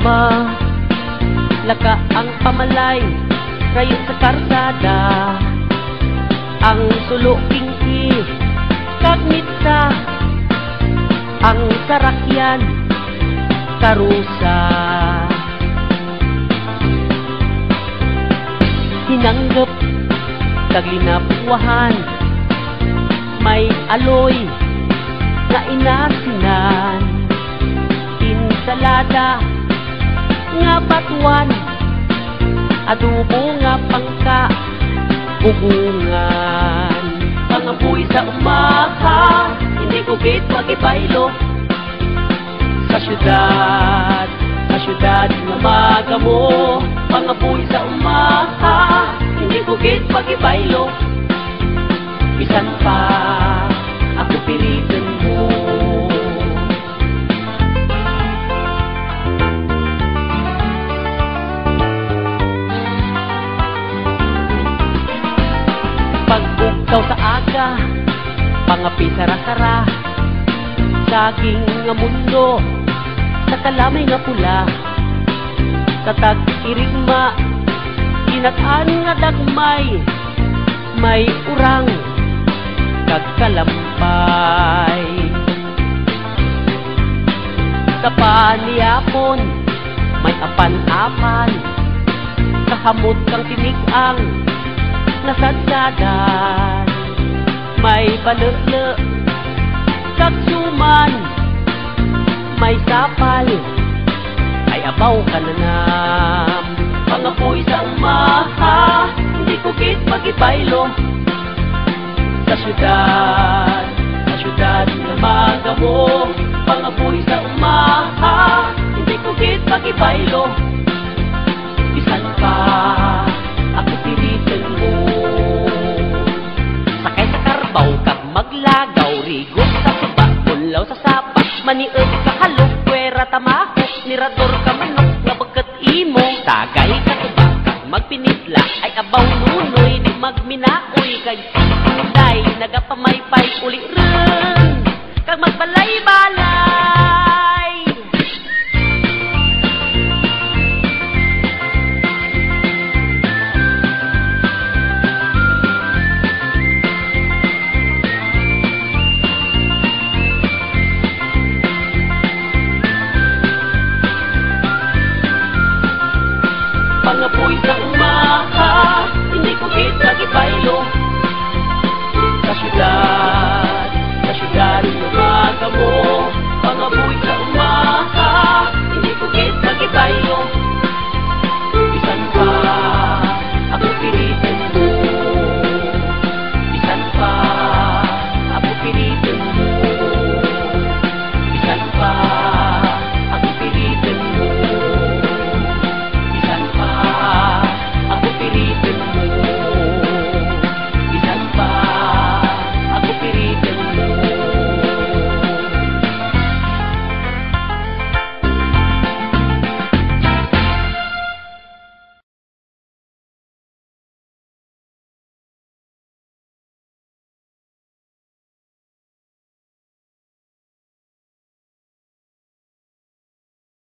ugma, laka ang pamalay kayo sa karsada. Ang suluking kagnita, ang sarakyan karusa. Hinanggap kaglinapuhan, may aloy nga inasinan, insalada nga batuan, adobo nga pangka ugungan. Pangapoy sa umaha, hindi ko git magibaylo. Sa syudad nga magamo. Pangapoy sa umaha, hindi ko git magibaylo. Bisan pa ako pilitin mo. Pag-ugtaw sa aga, pangapi sara-sara, saging nga mundo, sa kalamay nga pula, sa tag-irigma, ginat-an nga dagmay, may urang kagkalampay. Sa paniyapon, may apan-apan, kahamot kang tinig-ang nasadsadan, may balele kagsuman, may sapal ay abaw kananam. Pangapoy sa umaha, hindi ko git magibaylo. Sa syudad na magamo. Pangapoy sa umaha, hindi ko git magibaylo. Bisan pa ako pilitin mo. Sakay sa karbaw kag maglagaw, rigos sa suba, bulaw sa sapa, maniod ka halok, kwera tamahok, nirador ka manok nga bagkat imo. Tagay